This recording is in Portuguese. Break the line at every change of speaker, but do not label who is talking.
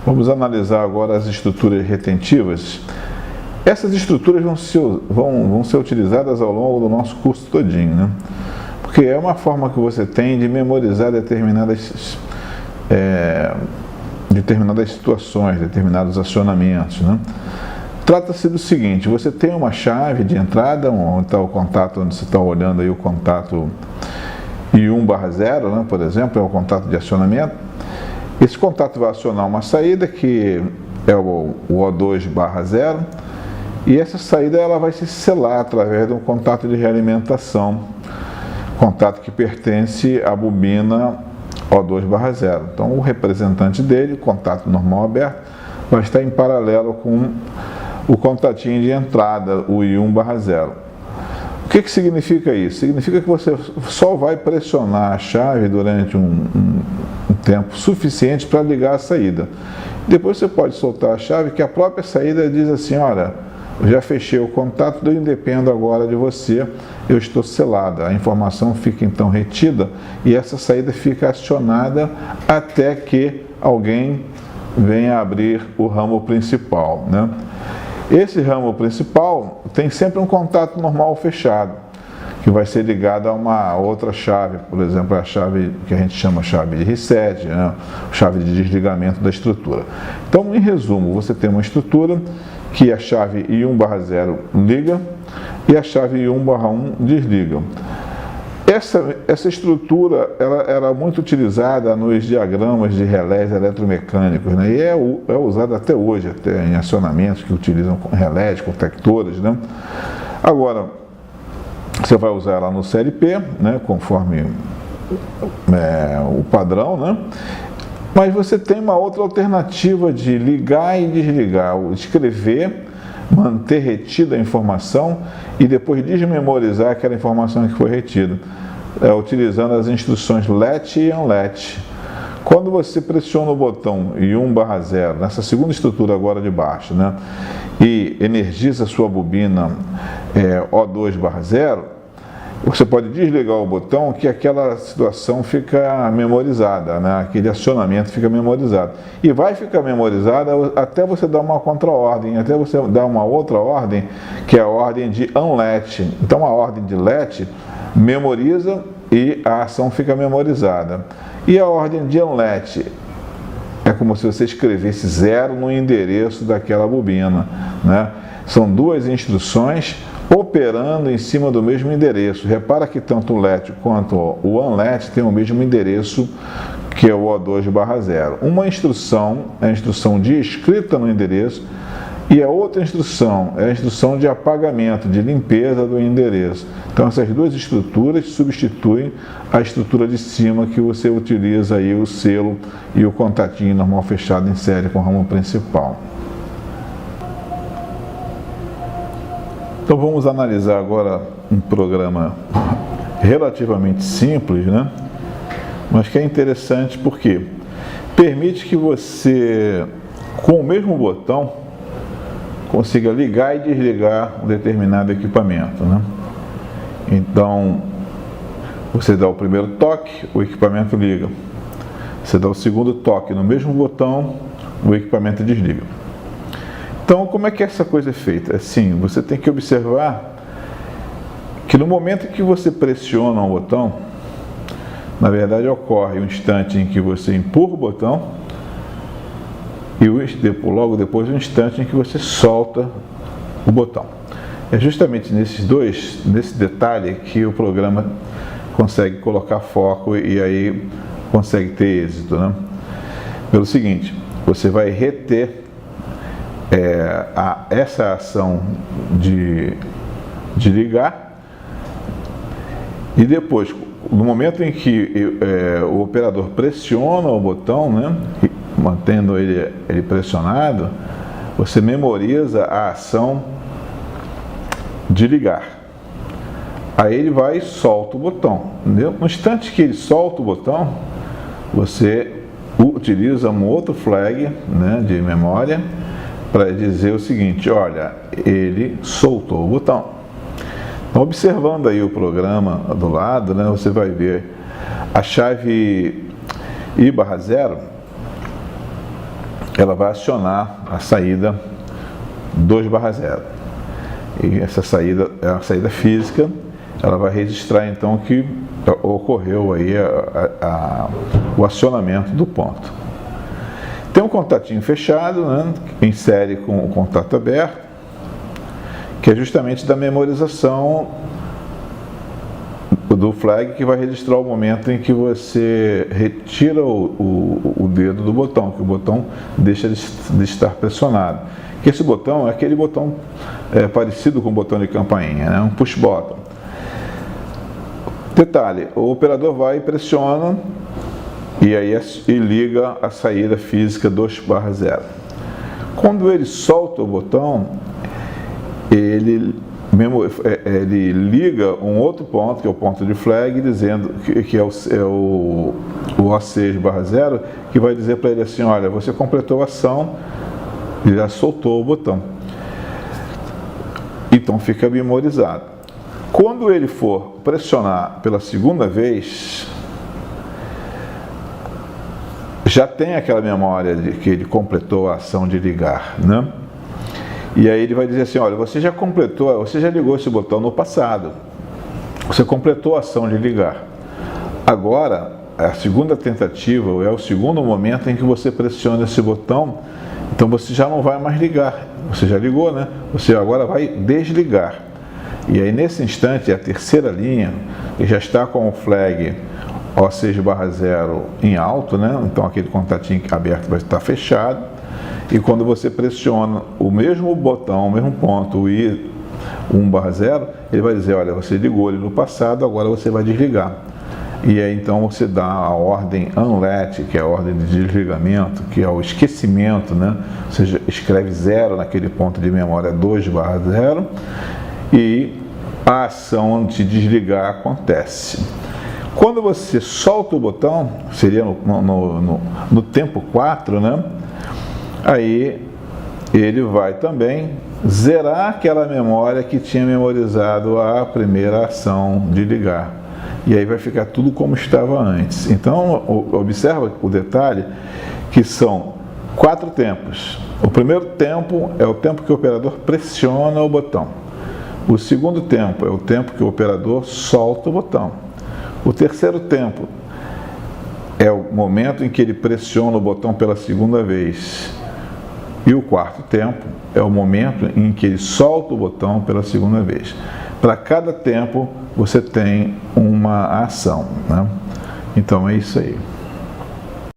Vamos analisar agora as estruturas retentivas. Essas estruturas vão ser utilizadas ao longo do nosso curso todinho, né? Porque é uma forma que você tem de memorizar determinadas situações, determinados acionamentos, né? Trata-se do seguinte: você tem uma chave de entrada, onde está o contato, onde você está olhando aí o contato I1/0, né, por exemplo, é o contato de acionamento. Esse contato vai acionar uma saída que é o O2/0, e essa saída ela vai se selar através de um contato de realimentação, contato que pertence à bobina O2/0. Então o representante dele, contato normal aberto, vai estar em paralelo com o contatinho de entrada, o I1/0. O que significa isso? Significa que você só vai pressionar a chave durante um tempo suficiente para ligar a saída. Depois você pode soltar a chave, que a própria saída diz assim: olha, eu já fechei o contato, eu independo agora de você, eu estou selada. A informação fica então retida e essa saída fica acionada até que alguém venha abrir o ramo principal, né? Esse ramo principal tem sempre um contato normal fechado, que vai ser ligado a uma outra chave, por exemplo, a chave que a gente chama chave de reset, né? Chave de desligamento da estrutura. Então, em resumo, você tem uma estrutura que a chave I1/0 liga e a chave I1/1 desliga. Essa estrutura ela era muito utilizada nos diagramas de relés eletromecânicos, né? E é usada até hoje, até em acionamentos que utilizam relés, contactores, né? Agora, você vai usar ela no CLP, né? Conforme o padrão, né? Mas você tem uma outra alternativa de ligar e desligar, escrever, manter retida a informação e depois desmemorizar aquela informação que foi retida, utilizando as instruções LET e UNLET. Quando você pressiona o botão I1/0, nessa segunda estrutura agora de baixo, né, e energiza a sua bobina O2/0, você pode desligar o botão que aquela situação fica memorizada, né? Aquele acionamento fica memorizado. E vai ficar memorizada até você dar uma contra-ordem, até você dar uma outra ordem, que é a ordem de UNLET. Então a ordem de LET memoriza e a ação fica memorizada. E a ordem de UNLET é como se você escrevesse 0 no endereço daquela bobina, né? São duas instruções operando em cima do mesmo endereço. Repara que tanto o LET quanto o UNLET têm o mesmo endereço, que é o O2/0. Uma instrução é a instrução de escrita no endereço e a outra instrução é a instrução de apagamento, de limpeza do endereço. Então essas duas estruturas substituem a estrutura de cima, que você utiliza aí o selo e o contatinho normal fechado em série com o ramo principal. Então vamos analisar agora um programa relativamente simples, né? Mas que é interessante porque permite que você, com o mesmo botão, consiga ligar e desligar um determinado equipamento, né? Então, você dá o primeiro toque, o equipamento liga. Você dá o segundo toque no mesmo botão, o equipamento desliga. Então, como é que essa coisa é feita? Assim, você tem que observar que no momento em que você pressiona um botão, na verdade ocorre um instante em que você empurra o botão e logo depois um instante em que você solta o botão. É justamente nesse detalhe que o programa consegue colocar foco e aí consegue ter êxito, né? Pelo seguinte, você vai reter essa ação de ligar e depois, no momento em que o operador pressiona o botão, né, mantendo ele pressionado, você memoriza a ação de ligar. Aí ele vai e solta o botão. Entendeu? No instante que ele solta o botão, você utiliza um outro flag, né, de memória para dizer o seguinte: olha, ele soltou o botão. Então, observando aí o programa do lado, né, você vai ver a chave I/0, ela vai acionar a saída 2/0. E essa saída é a saída física, ela vai registrar então que ocorreu aí o acionamento do ponto. Tem um contatinho fechado, né, em série com o contato aberto, que é justamente da memorização do flag, que vai registrar o momento em que você retira o dedo do botão, que o botão deixa de estar pressionado. Que esse botão é aquele botão parecido com o botão de campainha, né? Um push button. Detalhe, o operador vai e pressiona e liga a saída física 2/0. Quando ele solta o botão, ele liga um outro ponto, que é o ponto de flag, dizendo que é o O6/0, que vai dizer para ele assim: olha, você completou a ação e já soltou o botão. Então fica memorizado. Quando ele for pressionar pela segunda vez, já tem aquela memória de que ele completou a ação de ligar, né? E aí ele vai dizer assim: olha, você já completou, você já ligou esse botão no passado, você completou a ação de ligar. Agora, a segunda tentativa, é o segundo momento em que você pressiona esse botão, então você já não vai mais ligar, você já ligou, né? Você agora vai desligar. E aí nesse instante, a terceira linha, ele já está com o flag O6/0 em alto, né? Então aquele contatinho aberto vai estar fechado. E quando você pressiona o mesmo botão, o mesmo ponto, o I1/0, ele vai dizer: olha, você ligou ele no passado, agora você vai desligar. E aí então você dá a ordem unlet, que é a ordem de desligamento, que é o esquecimento, né? Ou seja, escreve 0 naquele ponto de memória 2/0 e a ação de desligar acontece. Quando você solta o botão, seria no tempo 4, né? Aí ele vai também zerar aquela memória que tinha memorizado a primeira ação de ligar. E aí vai ficar tudo como estava antes. Então, observa o detalhe que são 4 tempos. O primeiro tempo é o tempo que o operador pressiona o botão. O segundo tempo é o tempo que o operador solta o botão. O terceiro tempo é o momento em que ele pressiona o botão pela segunda vez. E o quarto tempo é o momento em que ele solta o botão pela segunda vez. Para cada tempo você tem uma ação, né? Então é isso aí.